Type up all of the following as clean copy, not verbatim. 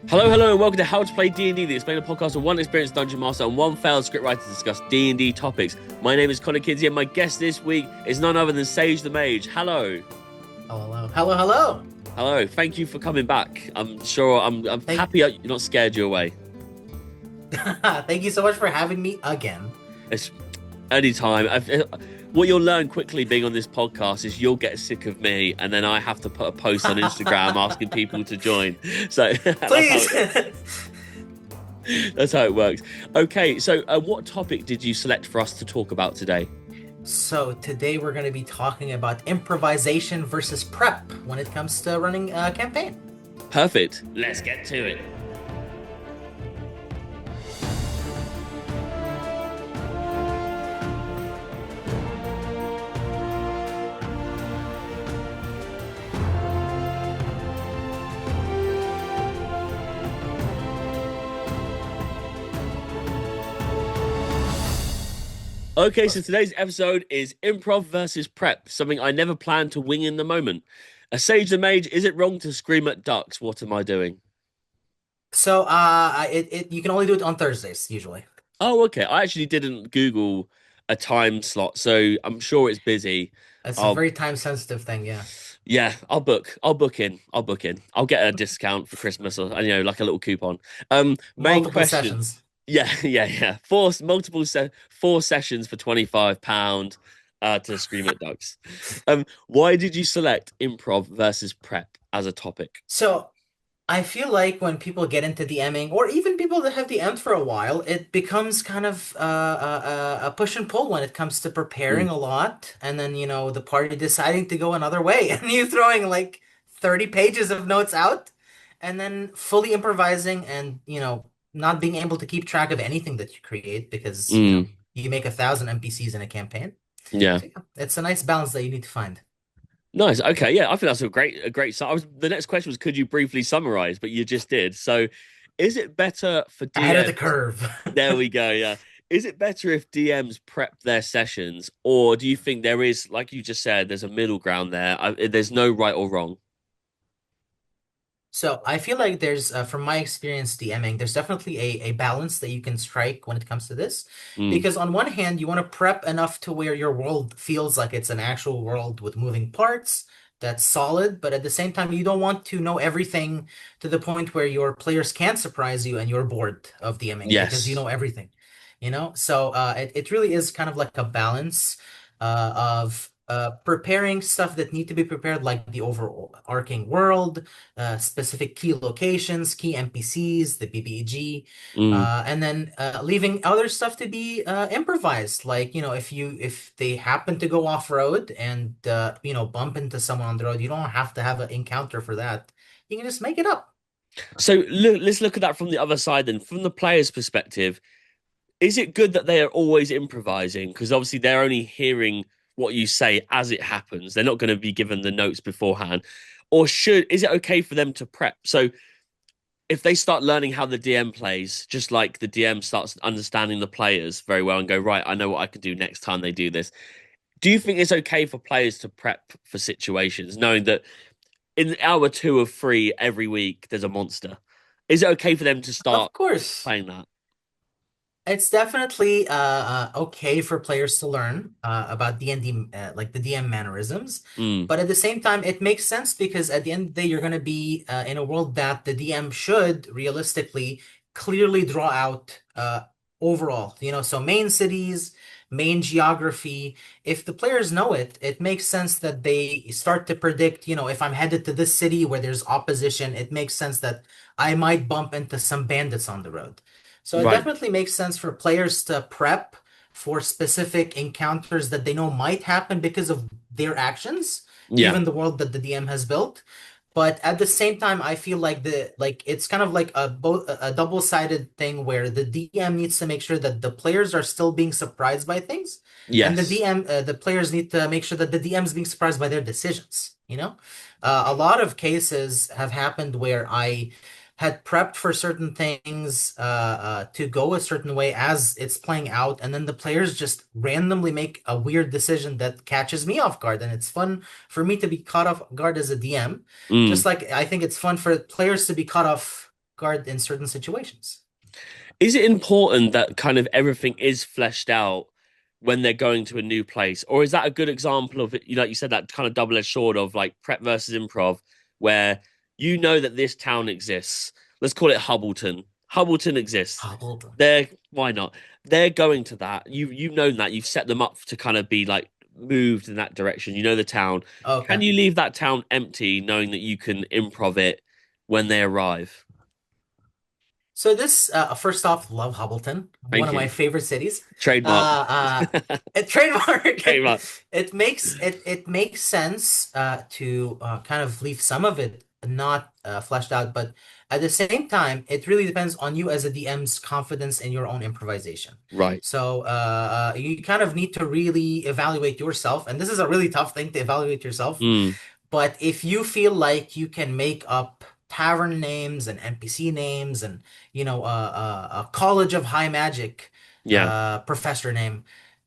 Hello, hello, and welcome to How to Play D&D, the explainer podcast of one experienced dungeon master and one failed scriptwriter to discuss D&D topics. My name is Kinsey, and my guest this week is none other than Sage the Mage. Hello. Hello, hello. Hello. Thank you for coming back. I'm happy you're not scared you away. Thank you so much for having me again. It's anytime. What you'll learn quickly being on this podcast is you'll get sick of me, and then I have to put a post on Instagram asking people to join. So please. That's how it works. Okay, so what topic did you select for us to talk about today? So today we're going to be talking about improvisation versus prep when it comes to running a campaign. Perfect. Let's get to it. Okay, so today's episode is improv versus prep, something I never planned to wing in the moment. A Sage the Mage, is it wrong to scream at ducks? What am I doing? So, you can only do it on Thursdays usually. Oh, okay. I actually didn't Google a time slot, so I'm sure it's busy. It's a very time-sensitive thing, yeah. Yeah, I'll book in. I'll get a discount for Christmas or like a little coupon. Main Multiple question. sessions. Yeah. Four sessions for £25 to scream at ducks. Why did you select improv versus prep as a topic? So I feel like when people get into DMing, or even people that have DM'd for a while, it becomes kind of a push and pull when it comes to preparing a lot, and then the party deciding to go another way, and you throwing like 30 pages of notes out, and then fully improvising, and not being able to keep track of anything that you create because you make 1,000 NPCs in a campaign. Yeah. So, it's a nice balance that you need to find. Nice. Okay. Yeah, I think that's a great start. The next question was, could you briefly summarize? But you just did. So, is it better for DMs? Ahead of the curve. There we go. Yeah. Is it better if DMs prep their sessions, or do you think there is, like you just said, there's a middle ground there? There's no right or wrong. So I feel like there's, from my experience DMing, there's definitely a balance that you can strike when it comes to this. Because on one hand, you want to prep enough to where your world feels like it's an actual world with moving parts that's solid, but at the same time, you don't want to know everything to the point where your players can't surprise you and you're bored of DMing because you know everything. So it really is kind of like a balance of preparing stuff that need to be prepared, like the overarching world, specific key locations, key NPCs, the BBEG, and then leaving other stuff to be improvised. Like, if they happen to go off road and bump into someone on the road, you don't have to have an encounter for that. You can just make it up. So let's look at that from the other side then. From the player's perspective, is it good that they are always improvising? Because obviously they're only hearing what you say as it happens. They're not going to be given the notes beforehand. Or is it okay for them to prep? So if they start learning how the DM plays, just like the DM starts understanding the players very well and go, right, I know what I can do next time they do this. Do you think it's okay for players to prep for situations, knowing that in hour 2 of 3 every week, there's a monster? Is it okay for them to start Of course. playing that? It's definitely okay for players to learn about D&D, like the DM mannerisms. But at the same time, it makes sense because at the end of the day, you're going to be in a world that the DM should realistically clearly draw out overall. So main cities, main geography. If the players know it, it makes sense that they start to predict, if I'm headed to this city where there's opposition, it makes sense that I might bump into some bandits on the road. So it definitely makes sense for players to prep for specific encounters that they know might happen because of their actions, given the world that the DM has built. But at the same time, I feel like it's kind of like a double-sided thing where the DM needs to make sure that the players are still being surprised by things, and the players need to make sure that the DM is being surprised by their decisions. A lot of cases have happened where I had prepped for certain things to go a certain way as it's playing out, and then the players just randomly make a weird decision that catches me off guard, and it's fun for me to be caught off guard as a DM. Just like I think it's fun for players to be caught off guard in certain situations. Is it important that kind of everything is fleshed out when they're going to a new place? Or is that a good example of it? Like you said, that kind of double-edged sword of like prep versus improv, where you know that this town exists. Let's call it Hubbleton. Hubbleton exists. Hobbled. They're why not? They're going to that. You've known that. You've set them up to kind of be like moved in that direction. You know the town. Can Okay. you leave that town empty, knowing that you can improv it when they arrive? So this, first off, love Hobbleton, one Thank of my you. favorite cities. Trademark. A trademark. Trademark. It makes sense to kind of leave some of it not fleshed out, but at the same time, it really depends on you as a DM's confidence in your own improvisation. Right. So you kind of need to really evaluate yourself, and this is a really tough thing to evaluate yourself. Mm, But if you feel like you can make up tavern names and NPC names and a College of High Magic yeah. professor name,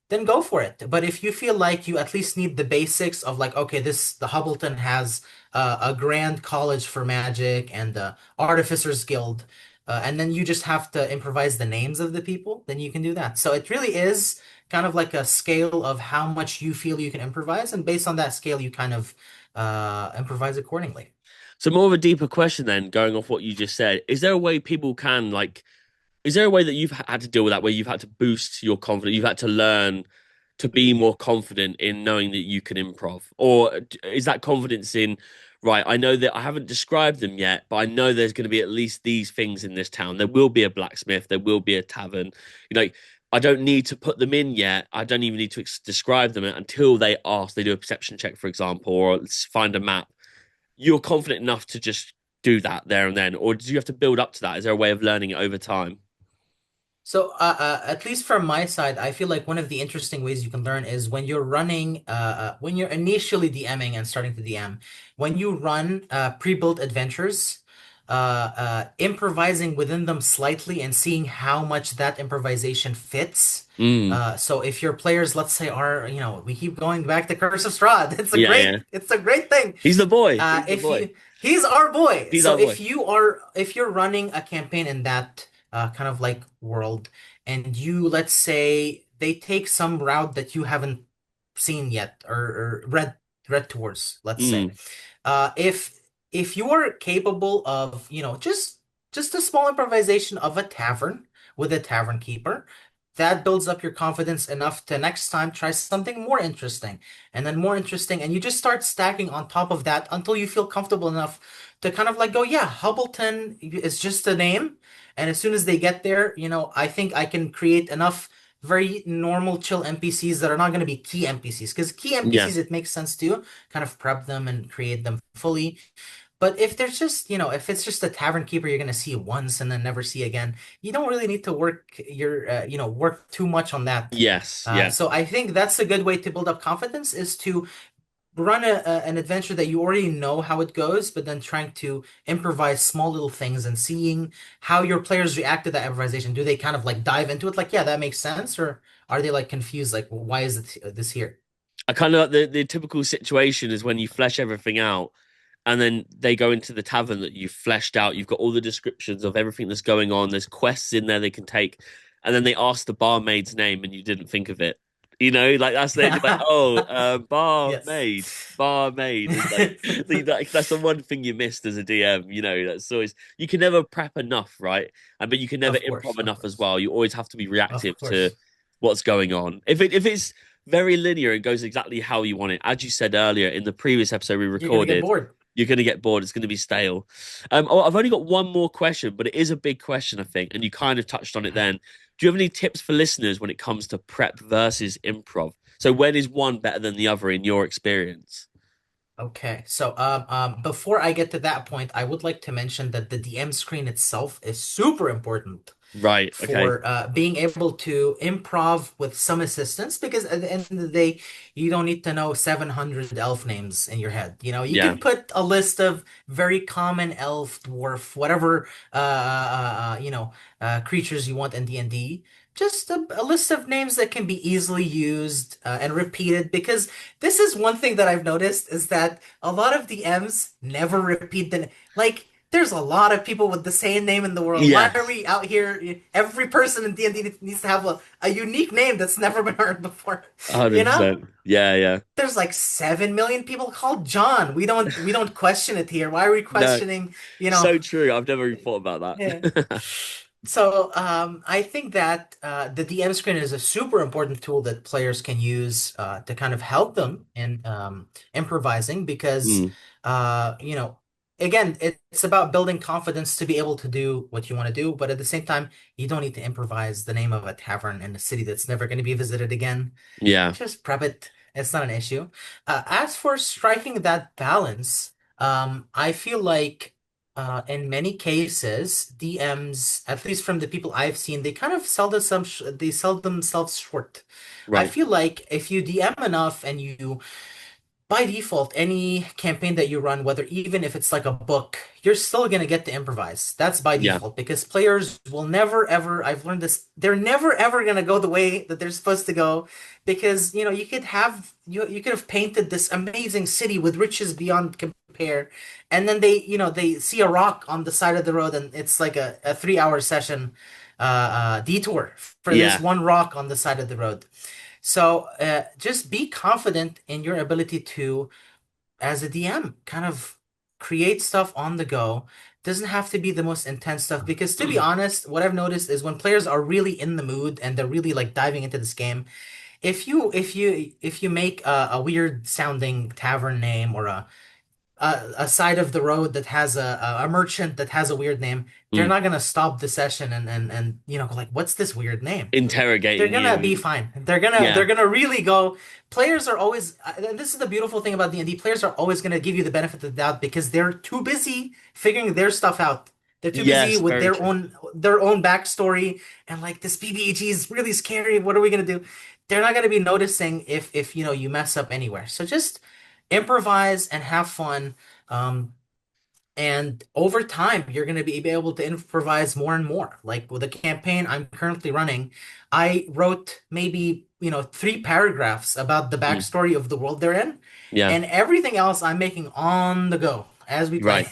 then go for it. But if you feel like you at least need the basics of like, okay, the Hubbleton has a Grand College for Magic and the Artificers Guild, and then you just have to improvise the names of the people, then you can do that. So it really is kind of like a scale of how much you feel you can improvise, and based on that scale, you kind of improvise accordingly. So more of a deeper question then, going off what you just said, is there a way people can like, is there a way that you've had to deal with that where you've had to boost your confidence, you've had to learn to be more confident in knowing that you can improv? Or is that confidence in, right, I know that I haven't described them yet, but I know there's going to be at least these things in this town. There will be a blacksmith, there will be a tavern. Like, I don't need to put them in yet. I don't even need to describe them until they ask, they do a perception check, for example, or find a map. You're confident enough to just do that there and then, or do you have to build up to that? Is there a way of learning it over time? So, at least from my side, I feel like one of the interesting ways you can learn is when you're running, when you're initially DMing and starting to DM, when you run pre-built adventures, improvising within them slightly and seeing how much that improvisation fits. Mm. So if your players, let's say, are, we keep going back to Curse of Strahd. Yeah, yeah. It's a great thing. He's the boy. He's the If boy. you, he's our boy. He's So our boy. if you're running a campaign in that kind of like world, and you, let's say, they take some route that you haven't seen yet or read towards, let's say, Mm. if you are capable of, just a small improvisation of a tavern with a tavern keeper, that builds up your confidence enough to next time try something more interesting and then more interesting. And you just start stacking on top of that until you feel comfortable enough to kind of like go, yeah, Hubbleton is just a name. And as soon as they get there, I think I can create enough very normal, chill NPCs that are not going to be key NPCs. Because key Yeah. NPCs, it makes sense to kind of prep them and create them fully. But if there's just, if it's just a tavern keeper you're gonna see once and then never see again, you don't really need to work too much on that. Yes. Yeah. So I think that's a good way to build up confidence is to run an adventure that you already know how it goes, but then trying to improvise small little things and seeing how your players react to that improvisation. Do they kind of like dive into it like, yeah, that makes sense, or are they like confused, like, well, why is this here? I kind of the typical situation is when you flesh everything out and then they go into the tavern that you've fleshed out. You've got all the descriptions of everything that's going on. There's quests in there they can take. And then they ask the barmaid's name and you didn't think of it. Like that's they're like, oh, Yes. barmaid. It's that's the one thing you missed as a DM. That's always you can never prep enough, right? But you can never Of course, improv of enough as course, well. You always have to be of reactive to course. what's going on. If it's very linear and goes exactly how you want it, as you said earlier in the previous episode we You're gonna get recorded, bored. you're going to get bored. It's going to be stale. I've only got one more question, but it is a big question, I think, and you kind of touched on it then. Do you have any tips for listeners when it comes to prep versus improv? So when is one better than the other in your experience? Okay, so before I get to that point, I would like to mention that the DM screen itself is super important Right. Okay. for being able to improv with some assistance because at the end of the day, you don't need to know 700 elf names in your head. You Yeah. can put a list of very common elf, dwarf, whatever creatures you want in D&D. Just a list of names that can be easily used and repeated because this is one thing that I've noticed is that a lot of DMs never repeat the like There's a lot of people with the same name in the world. Why are Yes, we out here? Every person in D&D needs to have a unique name that's never been heard before. You know? 100%. Yeah, yeah. There's like 7 million people called John. We don't question it here. Why are we No, questioning, so true. I've never even thought about yeah. that. So I think that the DM screen is a super important tool that players can use to kind of help them in improvising because Mm, you know, again, it's about building confidence to be able to do what you want to do, but at the same time, you don't need to improvise the name of a tavern in a city that's never going to be visited again. yeah. Just prep it. It's not an issue. As for striking that balance, I feel like in many cases, DMs, at least from the people I've seen, they kind of they sell themselves short. I Right. feel like if you DM enough and you by default, any campaign that you run, whether even if it's like a book, you're still going to get to improvise. That's by Yeah. default because players will never ever, I've learned this, they're never ever going to go the way that they're supposed to go because, you could have painted this amazing city with riches beyond compare. And then they see a rock on the side of the road and it's like a 3 hour session, detour for this Yeah. one rock on the side of the road. So just be confident in your ability to, as a DM, kind of create stuff on the go. Doesn't have to be the most intense stuff because to be honest, what I've noticed is when players are really in the mood and they're really like diving into this game, if you make a weird sounding tavern name or a side of the road that has a merchant that has a weird name, they're Mm. not gonna stop the session and go like, what's this weird name? They're Interrogating gonna you be and fine. They're gonna yeah. they're gonna really go. Players are always, and this is the beautiful thing about D&D. Players are always gonna give you the benefit of the doubt because they're too busy figuring their stuff out. They're too busy Yes, with very their true. own backstory and like this BBAG is really scary. What are we gonna do? They're not gonna be noticing if you mess up anywhere. So just improvise and have fun. Um, and over time, you're going to be able to improvise more and more. Like with the campaign I'm currently running, I wrote maybe, 3 paragraphs about the Mm. backstory of the world they're in, Yeah. and everything else I'm making on the go as we play. Right.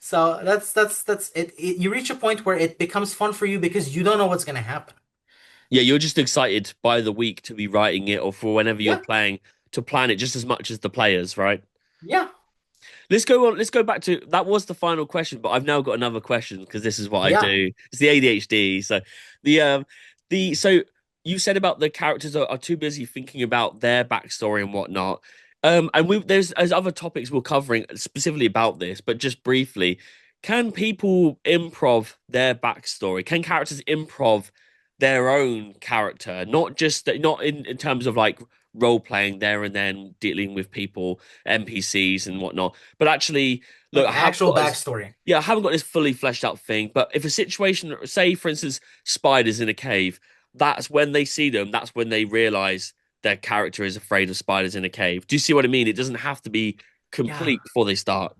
So that's it. You reach a point where it becomes fun for you because you don't know what's going to happen. Yeah, you're just excited by the week to be writing it or for whenever you're Yeah, playing to plan it just as much as the players, right? yeah, Let's go on. Let's go back to that was the final question, but I've now got another question because this is what I yeah, do. It's the ADHD. So so you said about the characters are too busy thinking about their backstory and whatnot. And there's other topics we're covering specifically about this, but just briefly, can people improv their backstory? Can characters improv their own character? Not in terms of like role playing there and then dealing with people, NPCs and whatnot. But actually, look, like I have actual got this. backstory. Yeah, I haven't got this fully fleshed out thing. But if a situation, say for instance, spiders in a cave, that's when they see them. That's when they realize their character is afraid of spiders in a cave. Do you see what I mean? It doesn't have to be Yeah. complete before they start.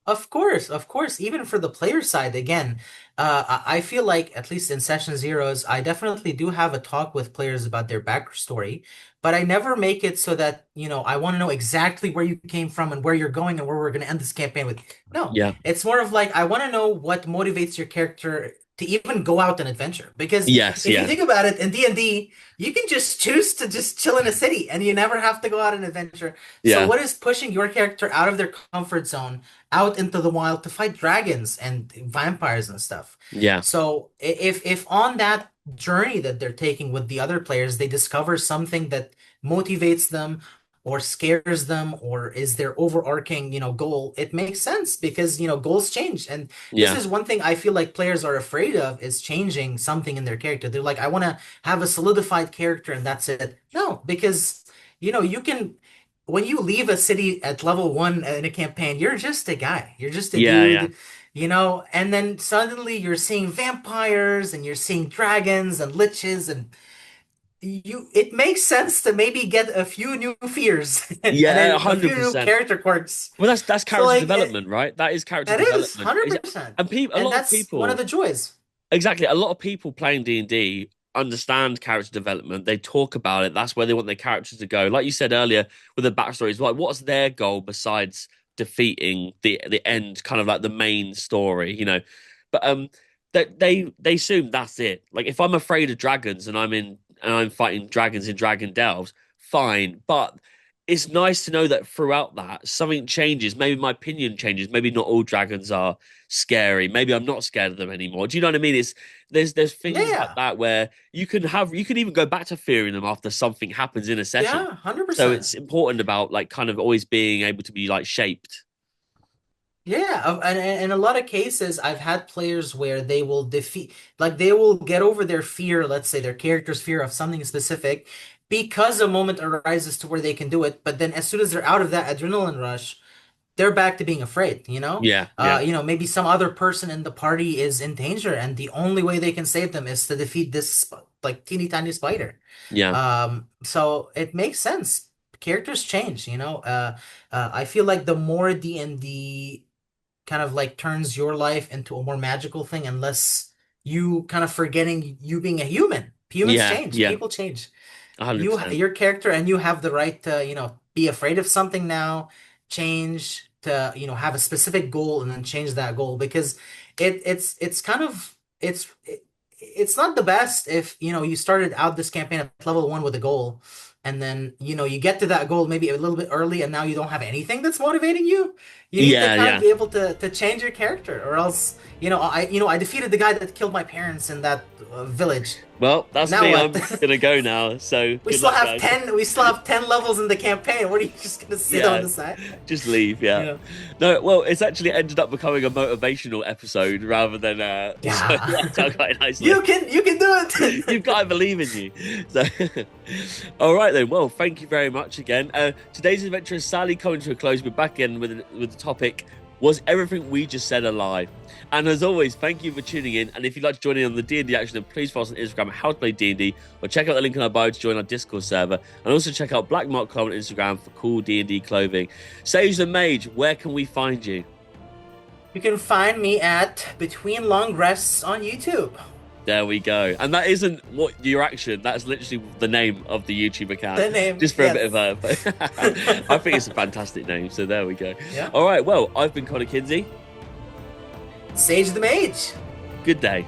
Of course, of course. Even for the player side, again, I feel like at least in session zeros, I definitely do have a talk with players about their backstory, but I never make it so that, I want to know exactly where you came from and where you're going and where we're going to end this campaign with. No, Yeah. it's more of like, I want to know what motivates your character to even go out and adventure. Because Yes. if you Yeah. think about it, in D&D, you can just choose to just chill in a city and you never have to go out and adventure. So Yeah. what is pushing your character out of their comfort zone? Out into the wild to fight dragons and vampires and stuff. Yeah. So if on that journey that they're taking with the other players, they discover something that motivates them or scares them or is their overarching, goal, it makes sense because, goals change. And this Yeah. is one thing I feel like players are afraid of is changing something in their character. They're like, I want to have a solidified character and that's it. No, because you can when you leave a city at level 1 in a campaign, you're just a guy. You're just a Yeah. Yeah. dude, and then suddenly you're seeing vampires and you're seeing dragons and liches and it makes sense to maybe get a few new fears and Yeah. a a hundred few new percent. character quirks. Well, that's So character like development, right? That is character that is development. Is it? 100%. And people, a And lot of that's one of people, the joys. exactly, a lot of people playing D&D understand character development. They talk about it. That's where they want their characters to go. Like you said earlier, with the backstories, like what's their goal besides defeating the end, kind of like the main story, you know. But they assume that's it. Like if I'm afraid of dragons and I'm fighting dragons in Dragon Delves, fine. But it's nice to know that throughout that something changes. Maybe my opinion changes. Maybe not all dragons are scary. Maybe I'm not scared of them anymore. Do you know what I mean? It's there's things like Yeah. that where you can even go back to fearing them after something happens in a session. Yeah, So 100%. it's important about like kind of always being able to be like shaped. Yeah, and in a lot of cases, I've had players where they will defeat, like they will get over their fear, let's say their character's fear of something specific, because a moment arises to where they can do it. But then as soon as they're out of that adrenaline rush, they're back to being afraid, you know? Yeah, yeah, Maybe some other person in the party is in danger, and the only way they can save them is to defeat this like teeny tiny spider. yeah, So it makes sense. Characters change, you know? I feel like the more D&D kind of like turns your life into a more magical thing unless you kind of forgetting you being a human. Humans yeah, change, yeah, people change. 100%. Your character and you have the right to, be afraid of something now, change to, have a specific goal and then change that goal because it's kind of it's not the best if, you started out this campaign at level 1 with a goal and then, you get to that goal maybe a little bit early and now you don't have anything that's motivating you. You need to Yeah, kind of yeah. be able to change your character or else, I defeated the guy that killed my parents in that village. Well, that's Now me. what? I'm gonna go now. So We good still luck, have guys. 10 we still have 10 levels in the campaign. What are you just gonna sit on Yeah, the side? just leave. Yeah. Yeah. No, well, it's actually ended up becoming a motivational episode rather than so it Yeah. worked out quite nicely. You can do it. You've got to believe in you. So, all right then. Well, thank you very much again. Today's adventure is sadly coming to a close. We're back in with the topic: was everything we just said a lie? And as always, thank you for tuning in. And if you'd like to join in on the D&D action, then please follow us on Instagram at How to Play D&D, or check out the link in our bio to join our Discord server. And also check out Black Mark Club on Instagram for cool D&D clothing. Sage the Mage, where can we find you? You can find me at Between Long Rests on YouTube. There we go. And that isn't what your action. That's literally the name of the YouTube account. The name, Just for a bit yes. of a... I think it's a fantastic name. So there we go. Yeah. All right. Well, I've been Connor Kinsey. Sage the Mage. Good day.